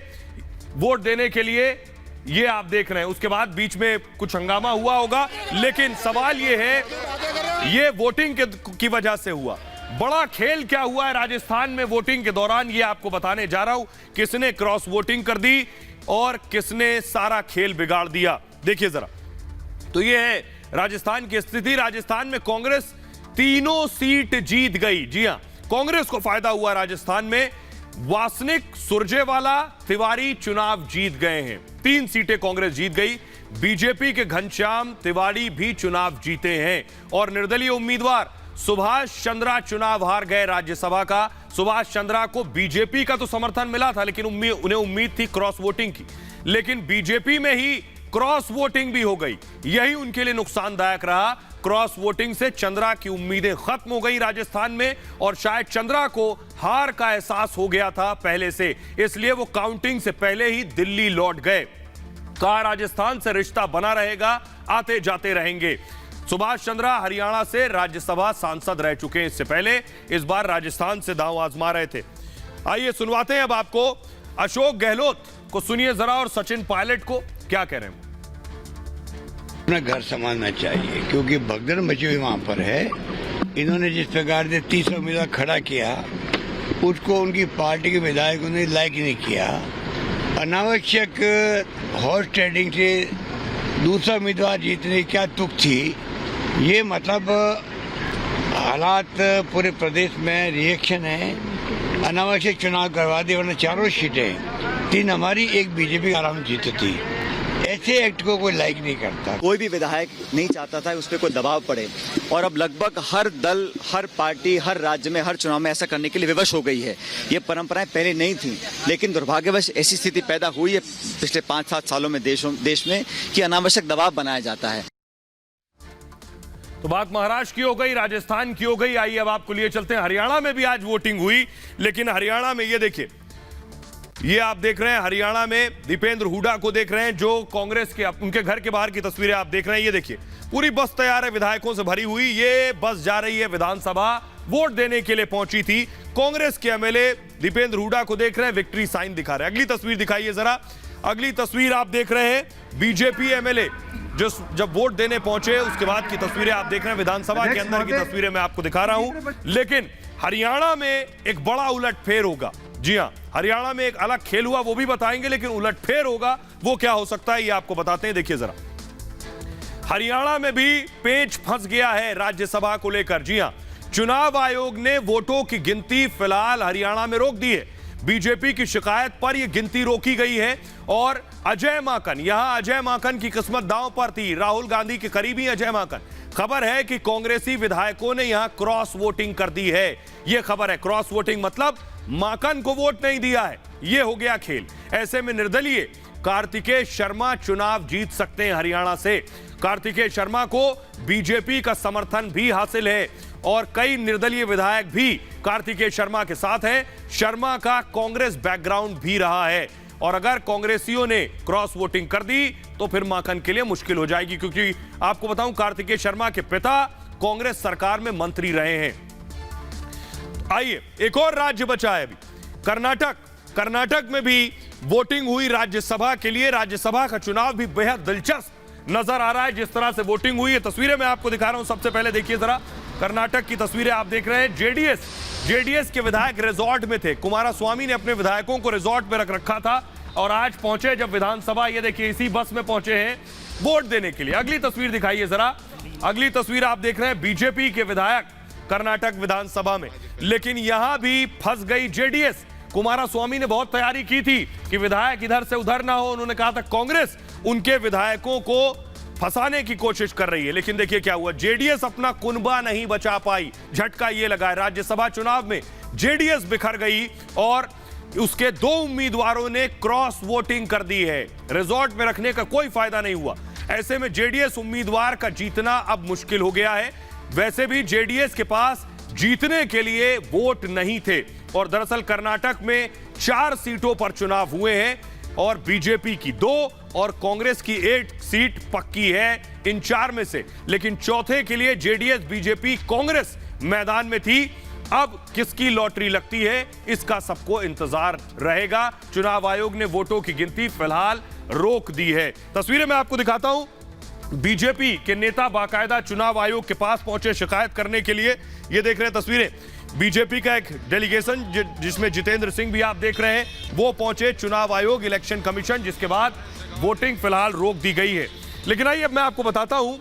Speaker 1: वोट देने के लिए, ये आप देख रहे हैं। उसके बाद बीच में कुछ हंगामा हुआ होगा, लेकिन सवाल ये है ये वोटिंग की वजह से हुआ। बड़ा खेल क्या हुआ है राजस्थान में वोटिंग के दौरान, ये आपको बताने जा रहा हूं। किसने क्रॉस वोटिंग कर दी और किसने सारा खेल बिगाड़ दिया, देखिए जरा। तो ये है राजस्थान की स्थिति। राजस्थान में कांग्रेस 3 सीट जीत गई। जी हां, कांग्रेस को फायदा हुआ राजस्थान में। वासनिक, सुरजेवाला, तिवारी चुनाव जीत गए हैं। 3 सीटें कांग्रेस जीत गई। बीजेपी के घनश्याम तिवारी भी चुनाव जीते हैं और निर्दलीय उम्मीदवार सुभाष चंद्रा चुनाव हार गए राज्यसभा का। सुभाष चंद्रा को बीजेपी का तो समर्थन मिला था, लेकिन उन्हें उम्मीद थी क्रॉस वोटिंग की, लेकिन बीजेपी में ही क्रॉस वोटिंग भी हो गई। यही उनके लिए नुकसानदायक रहा। क्रॉस वोटिंग से चंद्रा की उम्मीदें खत्म हो गई राजस्थान में और शायद चंद्रा को हार का एहसास हो गया था पहले से, इसलिए वो काउंटिंग से पहले ही दिल्ली लौट गए। कहा राजस्थान से रिश्ता बना रहेगा, आते जाते रहेंगे। सुभाष चंद्रा हरियाणा से राज्यसभा सांसद रह चुके हैं, इससे पहले इस बार राजस्थान से दांव आजमा रहे थे। आइए सुनवाते हैं अब आपको अशोक गहलोत को, सुनिए जरा, और सचिन पायलट को क्या कह रहे हैं।
Speaker 15: अपना घर संभालना चाहिए क्योंकि भगदड़ मची हुई वहाँ पर है। इन्होंने जिस प्रकार से 30 उम्मीदवार खड़ा किया उसको उनकी पार्टी के विधायकों ने लाइक नहीं किया। अनावश्यक हॉर्स ट्रेडिंग से दूसरा उम्मीदवार जीतने की क्या तुक थी। ये मतलब हालात पूरे प्रदेश में रिएक्शन है। अनावश्यक चुनाव करवा दिए, वरना चारों सीटें 3 हमारी, 1 बीजेपी आराम जीती थी। ऐसे एक्ट को कोई लाइक नहीं करता।
Speaker 16: कोई भी विधायक नहीं चाहता था उस पर कोई दबाव पड़े, और अब लगभग हर दल, हर पार्टी, हर राज्य में, हर चुनाव में ऐसा करने के लिए विवश हो गई है। ये परंपराएं पहले नहीं थी, लेकिन दुर्भाग्यवश ऐसी स्थिति पैदा हुई है पिछले 5-7 सालों में देश में कि अनावश्यक दबाव बनाया जाता है।
Speaker 1: तो बात महाराष्ट्र की हो गई, राजस्थान की हो गई। आइए अब आपको लिए चलते हैं, हरियाणा में भी आज वोटिंग हुई, लेकिन हरियाणा में ये देखिए, ये आप देख रहे हैं हरियाणा में दीपेंद्र हुड्डा को देख रहे हैं, जो कांग्रेस के, उनके घर के बाहर की तस्वीरें आप देख रहे हैं। ये देखिए पूरी बस तैयार है, विधायकों से भरी हुई। ये बस जा रही है विधानसभा, वोट देने के लिए पहुंची थी। कांग्रेस के एमएलए दीपेंद्र हुड्डा को देख रहे हैं, विक्ट्री साइन दिखा रहे हैं। अगली तस्वीर दिखाइए जरा। अगली तस्वीर आप देख रहे हैं बीजेपी एमएलए जो जब वोट देने पहुंचे उसके बाद की तस्वीरें आप देख रहे हैं। विधानसभा के अंदर की तस्वीरें मैं आपको दिखा रहा हूं, लेकिन हरियाणा में एक बड़ा उलटफेर होगा। जी हां, हरियाणा में एक अलग खेल हुआ, वो भी बताएंगे, लेकिन उलटफेर होगा, वो क्या हो सकता है ये आपको बताते हैं। देखिए जरा, हरियाणा में भी पेच फंस गया है राज्यसभा को लेकर। जी हां, चुनाव आयोग ने वोटों की गिनती फिलहाल हरियाणा में रोक दी है। बीजेपी की शिकायत पर यह गिनती रोकी गई है, और अजय माकन, यहां अजय माकन की किस्मत दांव पर थी। राहुल गांधी के करीबी अजय माकन, खबर है कि कांग्रेसी विधायकों ने यहां क्रॉस वोटिंग कर दी है। यह खबर है, क्रॉस वोटिंग मतलब माकन को वोट नहीं दिया है। यह हो गया खेल। ऐसे में निर्दलीय कार्तिकेय शर्मा चुनाव जीत सकते हैं हरियाणा से। कार्तिकेय शर्मा को बीजेपी का समर्थन भी हासिल है, और कई निर्दलीय विधायक भी कार्तिकेय शर्मा के साथ हैं। शर्मा का कांग्रेस बैकग्राउंड भी रहा है, और अगर कांग्रेसियों ने क्रॉस वोटिंग कर दी तो फिर माकन के लिए मुश्किल हो जाएगी, क्योंकि आपको बताऊं कार्तिकेय शर्मा के पिता कांग्रेस सरकार में मंत्री रहे हैं। आइए, एक और राज्य बचा है अभी, कर्नाटक। कर्नाटक में भी वोटिंग हुई राज्यसभा के लिए। राज्यसभा का चुनाव भी बेहद दिलचस्प नजर आ रहा है, जिस तरह से वोटिंग हुई है। तस्वीरें मैं आपको दिखा रहा हूं। सबसे पहले देखिए जरा, कर्नाटक की तस्वीरें आप देख रहे हैं। जेडीएस के विधायक रिजॉर्ट में थे। कुमारस्वामी ने अपने विधायकों को रिजॉर्ट में रख रखा था, और आज पहुंचे जब विधानसभा, ये देखिए इसी बस में पहुंचे हैं वोट देने के लिए। अगली तस्वीर दिखाइए जरा। अगली तस्वीर आप देख रहे हैं बीजेपी के विधायक कर्नाटक विधानसभा में, लेकिन यहां भी फंस गई जेडीएस। कुमारस्वामी ने बहुत तैयारी की थी कि विधायक इधर से उधर ना हो। उन्होंने कहा था कांग्रेस उनके विधायकों को फंसाने की कोशिश कर रही है, लेकिन देखिए क्या हुआ, जेडीएस अपना कुनबा नहीं बचा पाई। झटका ये लगा है, राज्यसभा चुनाव में जेडीएस बिखर गई, और उसके 2 उम्मीदवारों ने क्रॉस वोटिंग कर दी है। रिजॉर्ट में रखने का कोई फायदा नहीं हुआ। ऐसे में जेडीएस उम्मीदवार का जीतना अब मुश्किल हो गया है। वैसे भी जेडीएस के पास जीतने के लिए वोट नहीं थे, और दरअसल कर्नाटक में 4 सीटों पर चुनाव हुए हैं, और बीजेपी की 2 और कांग्रेस की 8 सीट पक्की है इन 4 में से। लेकिन चौथे के लिए जेडीएस, बीजेपी, कांग्रेस मैदान में थी। अब किसकी लॉटरी लगती है, इसका सबको इंतजार रहेगा। चुनाव आयोग ने वोटों की गिनती फिलहाल रोक दी है। तस्वीरें मैं आपको दिखाता हूं। बीजेपी के नेता बाकायदा चुनाव आयोग के पास पहुंचे शिकायत करने के लिए। ये देख रहे हैं तस्वीरें, बीजेपी का एक डेलीगेशन जिसमें जितेंद्र सिंह भी आप देख रहे हैं, वो पहुंचे चुनाव आयोग, इलेक्शन कमीशन, जिसके बाद वोटिंग फिलहाल रोक दी गई है। लेकिन आइए अब मैं आपको बताता हूं,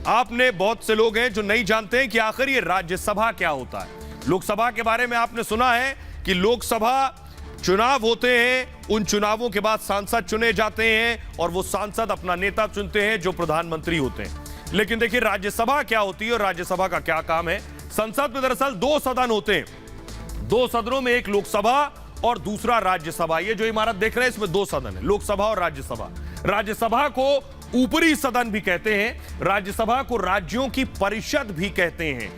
Speaker 1: आपने बहुत से लोग हैं जो नहीं जानते हैं कि आखिर ये राज्यसभा क्या होता है। लोकसभा के बारे में आपने सुना है कि लोकसभा चुनाव होते हैं, उन चुनावों के बाद सांसद चुने जाते हैं, और वो सांसद अपना नेता चुनते हैं जो प्रधानमंत्री होते हैं। लेकिन देखिए राज्यसभा क्या होती है और राज्यसभा का क्या काम है। संसद में दरअसल 2 सदन होते हैं। 2 सदनों में एक लोकसभा और दूसरा राज्यसभा। ये जो इमारत देख रहे हैं इसमें 2 सदन है, लोकसभा और राज्यसभा। राज्यसभा को ऊपरी सदन भी कहते हैं, राज्यसभा को राज्यों की परिषद भी कहते हैं।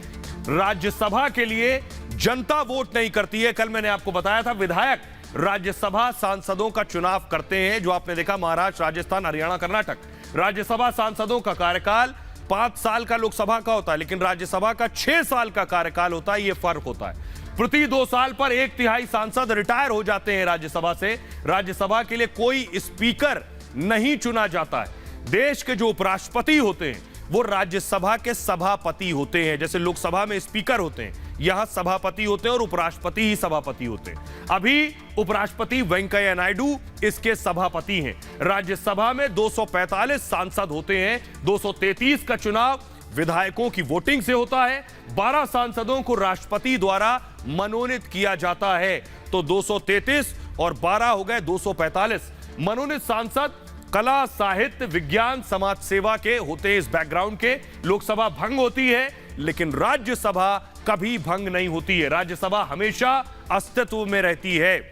Speaker 1: राज्यसभा के लिए जनता वोट नहीं करती है। कल मैंने आपको बताया था विधायक राज्यसभा सांसदों का चुनाव करते हैं, जो आपने देखा महाराष्ट्र, राजस्थान, हरियाणा, कर्नाटक। राज्यसभा सांसदों का कार्यकाल 5 साल का लोकसभा का होता है, लेकिन राज्यसभा का 6 साल का कार्यकाल होता है। यह फर्क होता है। प्रति 2 साल पर 1/3 सांसद रिटायर हो जाते हैं राज्यसभा से। राज्यसभा के लिए कोई स्पीकर नहीं चुना जाता है। देश के जो उपराष्ट्रपति होते हैं वो राज्यसभा के सभापति होते हैं। जैसे लोकसभा में स्पीकर होते हैं, यहां सभापति होते हैं और उपराष्ट्रपति ही सभापति होते हैं। अभी उपराष्ट्रपति वेंकैया नायडू इसके सभापति हैं। राज्यसभा में 245 सांसद होते हैं। 233 का चुनाव विधायकों की वोटिंग से होता है। 12 सांसदों को राष्ट्रपति द्वारा मनोनीत किया जाता है। तो 233 और 12 हो गए 245 मनोनीत सांसद कला, साहित्य, विज्ञान, समाज सेवा के होते हैं। इस बैकग्राउंड के लोकसभा भंग होती है, लेकिन राज्यसभा कभी भंग नहीं होती है। राज्यसभा हमेशा अस्तित्व में रहती है।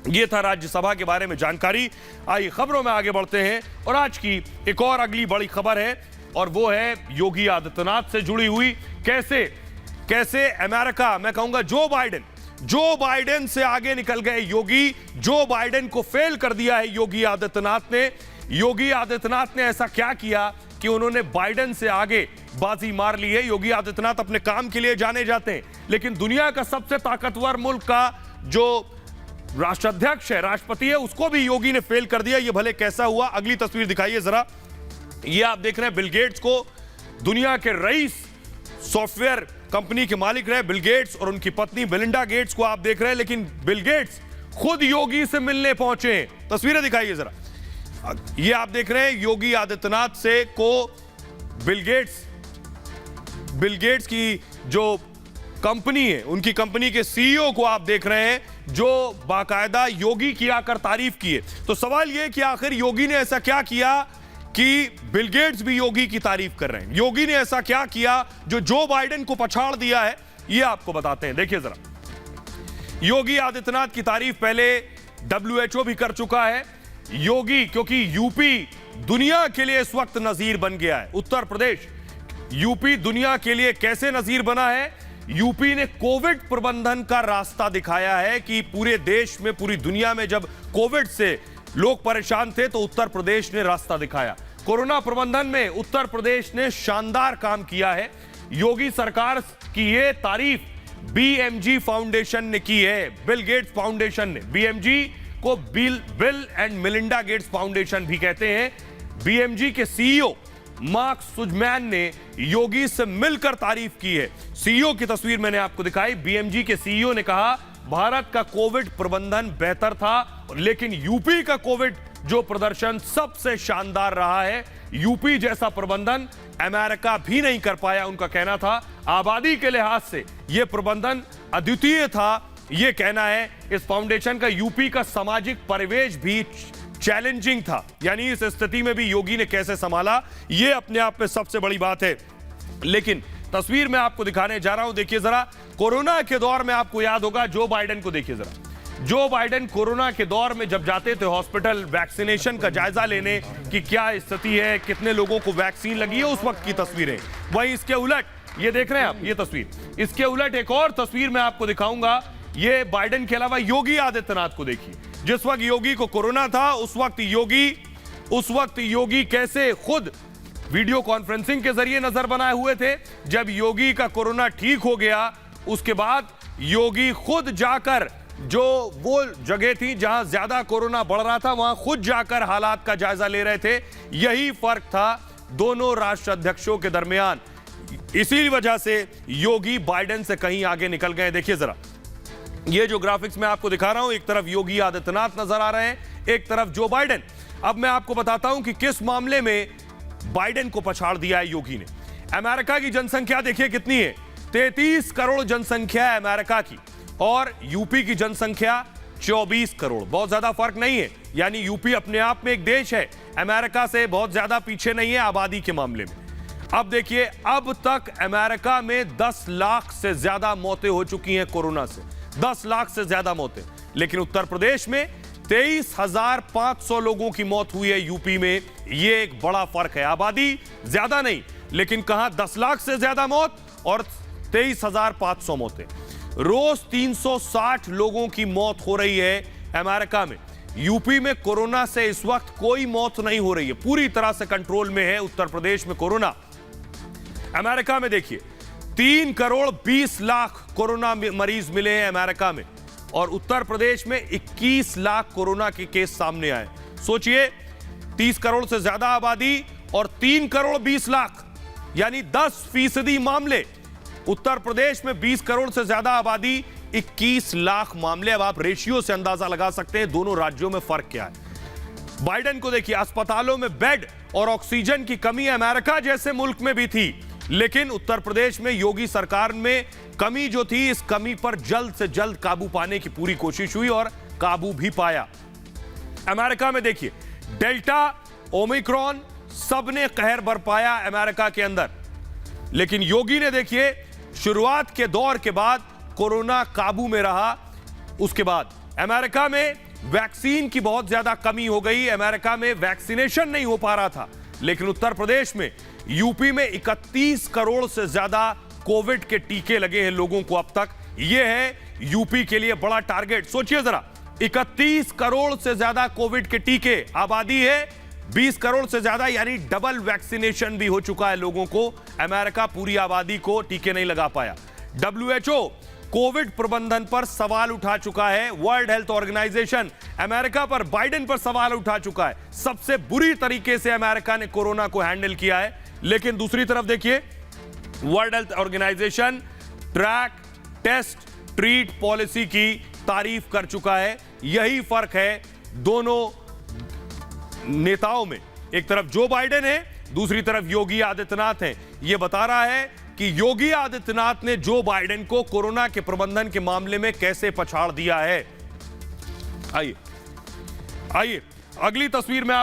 Speaker 1: यह था राज्यसभा के बारे में जानकारी। आइए खबरों में आगे बढ़ते हैं और आज की एक और अगली बड़ी खबर है और वो है योगी आदित्यनाथ से जुड़ी हुई। कैसे अमेरिका, मैं कहूंगा जो बाइडेन से आगे निकल गए योगी। जो बाइडेन को फेल कर दिया है योगी आदित्यनाथ ने। योगी आदित्यनाथ ने ऐसा क्या किया कि उन्होंने बाइडेन से आगे बाजी मार ली है। योगी आदित्यनाथ अपने काम के लिए जाने जाते हैं, लेकिन दुनिया का सबसे ताकतवर मुल्क का जो राष्ट्राध्यक्ष है, राष्ट्रपति है, उसको भी योगी ने फेल कर दिया। ये भले कैसा हुआ, अगली तस्वीर दिखाइए जरा। ये आप देख रहे हैं बिल गेट्स को, दुनिया के रईस सॉफ्टवेयर कंपनी के मालिक रहे बिल गेट्स, और उनकी पत्नी मेलिंडा गेट्स को आप देख रहे हैं। लेकिन बिल गेट्स खुद योगी से मिलने पहुंचे। तस्वीरें दिखाइए जरा। ये आप देख रहे हैं योगी आदित्यनाथ से को बिल गेट्स की जो कंपनी है, उनकी कंपनी के सीईओ को आप देख रहे हैं, जो बाकायदा योगी की आकर तारीफ किए। तो सवाल यह कि आखिर योगी ने ऐसा क्या किया कि बिल गेट्स भी योगी की तारीफ कर रहे हैं। योगी ने ऐसा क्या किया जो बाइडेन को पछाड़ दिया है, यह आपको बताते हैं। देखिए जरा, योगी आदित्यनाथ की तारीफ पहले WHO भी कर चुका है। योगी, क्योंकि यूपी दुनिया के लिए इस वक्त नजीर बन गया है। उत्तर प्रदेश, यूपी दुनिया के लिए कैसे नजीर बना है? यूपी ने कोविड प्रबंधन का रास्ता दिखाया है कि पूरे देश में, पूरी दुनिया में जब कोविड से लोग परेशान थे तो उत्तर प्रदेश ने रास्ता दिखाया। कोरोना प्रबंधन में उत्तर प्रदेश ने शानदार काम किया है। योगी सरकार की यह तारीफ BMG फाउंडेशन ने की है। बिल गेट्स फाउंडेशन ने, BMG को bill and Melinda Gates foundation भी कहते हैं। BMG के CEO मार्क सुजमैन ने योगी से मिलकर तारीफ की है। CEO की तस्वीर मैंने आपको दिखाई। BMG के CEO ने कहा भारत का कोविड प्रबंधन बेहतर था, लेकिन यूपी का कोविड जो प्रदर्शन सबसे शानदार रहा है। यूपी जैसा प्रबंधन अमेरिका भी नहीं कर पाया, उनका कहना था। आबादी के लिहाज से यह प्रबंधन अद्वितीय था, यह कहना है इस फाउंडेशन का। यूपी का सामाजिक परिवेश भी चैलेंजिंग था, यानी इस स्थिति में भी योगी ने कैसे संभाला, यह अपने आप में सबसे बड़ी बात है। लेकिन तस्वीर में आपको दिखाने जा रहा हूं, देखिए जरा। कोरोना के दौर में आपको याद होगा जो बाइडेन को देखिए जरा। जो बाइडेन कोरोना के दौर में जब जाते थे हॉस्पिटल वैक्सीनेशन का जायजा लेने कि क्या स्थिति है, कितने लोगों को वैक्सीन लगी है, उस वक्त की तस्वीरें। वहीं इसके उलट ये देख रहे हैं आप, ये तस्वीर। इसके उलट एक और तस्वीर मैं आपको दिखाऊंगा। ये बाइडेन के अलावा योगी आदित्यनाथ को देखिए। जिस वक्त योगी को कोरोना था उस वक्त योगी कैसे खुद वीडियो कॉन्फ्रेंसिंग के जरिए नजर बनाए हुए थे। जब योगी का कोरोना ठीक हो गया उसके बाद योगी खुद जाकर, जो वो जगह थी जहां ज्यादा कोरोना बढ़ रहा था, वहां खुद जाकर हालात का जायजा ले रहे थे। यही फर्क था दोनों राष्ट्र अध्यक्षों के दरमियान। इसी वजह से योगी बाइडेन से कहीं आगे निकल गए। देखिए जरा, ये जो ग्राफिक्स मैं आपको दिखा रहा हूं, एक तरफ योगी आदित्यनाथ नजर आ रहे हैं, एक तरफ जो बाइडेन। अब मैं आपको बताता हूं कि किस मामले में बाइडेन को पछाड़ दिया है योगी ने। अमेरिका की जनसंख्या देखिए कितनी है, 33 करोड़ जनसंख्या है अमेरिका की, और यूपी की जनसंख्या 24 करोड़। बहुत ज्यादा फर्क नहीं है, यानी यूपी अपने आप में एक देश है, अमेरिका से बहुत ज्यादा पीछे नहीं है आबादी के मामले में। अब देखिए, अब तक अमेरिका में 10 लाख से ज्यादा मौतें हो चुकी हैं कोरोना से, 10 लाख से ज्यादा मौतें। लेकिन उत्तर प्रदेश में 23,500 लोगों की मौत हुई है यूपी में। यह एक बड़ा फर्क है। आबादी ज्यादा नहीं, लेकिन कहां 10 लाख से ज्यादा मौत और 23,500 मौतें। रोज 360 लोगों की मौत हो रही है अमेरिका में। यूपी में कोरोना से इस वक्त कोई मौत नहीं हो रही है, पूरी तरह से कंट्रोल में है उत्तर प्रदेश में कोरोना। अमेरिका में देखिए 3 करोड़ 20 लाख कोरोना मरीज मिले हैं अमेरिका में, और उत्तर प्रदेश में 21 लाख कोरोना के केस सामने आए। सोचिए 30 करोड़ से ज्यादा आबादी और 3 करोड़ 20 लाख, यानी 10% मामले। उत्तर प्रदेश में 20 करोड़ से ज्यादा आबादी, 21 लाख मामले। अब आप रेशियो से अंदाजा लगा सकते हैं दोनों राज्यों में फर्क क्या है। बाइडेन को देखिए, अस्पतालों में बेड और ऑक्सीजन की कमी अमेरिका जैसे मुल्क में भी थी, लेकिन उत्तर प्रदेश में योगी सरकार में कमी जो थी, इस कमी पर जल्द से जल्द काबू पाने की पूरी कोशिश हुई और काबू भी पाया। अमेरिका में देखिए डेल्टा, ओमिक्रॉन, सबने कहर बरपाया अमेरिका के अंदर, लेकिन योगी ने देखिए शुरुआत के दौर के बाद कोरोना काबू में रहा। उसके बाद अमेरिका में वैक्सीन की बहुत ज्यादा कमी हो गई, अमेरिका में वैक्सीनेशन नहीं हो पा रहा था, लेकिन उत्तर प्रदेश में, यूपी में 31 करोड़ से ज्यादा कोविड के टीके लगे हैं लोगों को अब तक। यह है यूपी के लिए बड़ा टारगेट। सोचिए जरा, 31 करोड़ से ज्यादा कोविड के टीके, आबादी है 20 करोड़ से ज्यादा, यानी डबल वैक्सीनेशन भी हो चुका है लोगों को। अमेरिका पूरी आबादी को टीके नहीं लगा पाया। WHO कोविड प्रबंधन पर सवाल उठा चुका है। वर्ल्ड हेल्थ ऑर्गेनाइजेशन अमेरिका पर, बाइडेन पर सवाल उठा चुका है। सबसे बुरी तरीके से अमेरिका ने कोरोना को हैंडल किया है। लेकिन दूसरी तरफ देखिए, World Health Organization track, test, treat policy की तारीफ कर चुका है। यही फर्क है दोनों नेताओं में। एक तरफ जो बाइडेन है, दूसरी तरफ योगी आदित्यनाथ है। यह बता रहा है कि योगी आदित्यनाथ ने जो बाइडेन को कोरोना के प्रबंधन के मामले में कैसे पछाड़ दिया है। आइए अगली तस्वीर में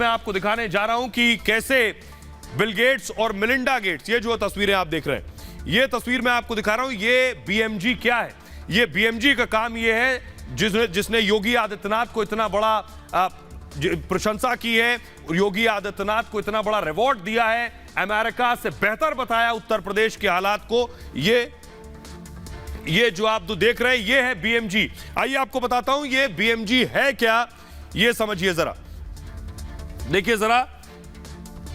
Speaker 1: आपको दिखाने जा रहा हूं कि कैसे बिल गेट्स और मिलिंडा गेट्स, ये जो तस्वीरें आप देख रहे हैं, ये तस्वीर मैं आपको दिखा रहा हूं। ये BMG क्या है? ये BMG का काम ये है जिसने योगी आदित्यनाथ को इतना बड़ा प्रशंसा की है, योगी आदित्यनाथ को इतना बड़ा रिवॉर्ड दिया है, अमेरिका से बेहतर बताया उत्तर प्रदेश के हालात को। ये जो आप देख रहे हैं, ये है BMG। आइए आपको बताता हूं ये BMG है क्या, ये समझिए जरा। देखिए जरा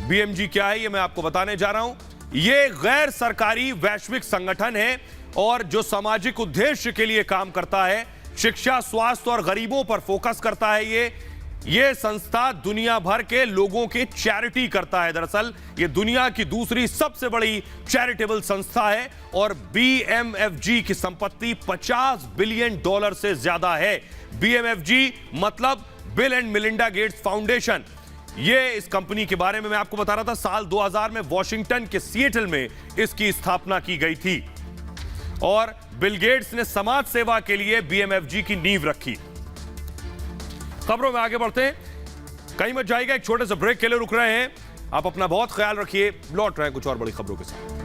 Speaker 1: BMG क्या है, ये मैं आपको बताने जा रहा हूं। ये गैर सरकारी वैश्विक संगठन है और जो सामाजिक उद्देश्य के लिए काम करता है, शिक्षा, स्वास्थ्य और गरीबों पर फोकस करता है। ये संस्था दुनिया भर के लोगों की चैरिटी करता है। दरअसल ये दुनिया की दूसरी सबसे बड़ी चैरिटेबल संस्था है और BMFG की संपत्ति $50 बिलियन से ज्यादा है। BMFG मतलब bill and Melinda Gates foundation. ये इस कंपनी के बारे में मैं आपको बता रहा था। साल 2000 में वॉशिंगटन के सिएटल में इसकी स्थापना की गई थी और बिल गेट्स ने समाज सेवा के लिए BMFG की नींव रखी। खबरों में आगे बढ़ते हैं, कहीं मत जाइएगा, एक छोटे से ब्रेक के लिए रुक रहे हैं। आप अपना बहुत ख्याल रखिए, लौट रहे हैं कुछ और बड़ी खबरों के साथ।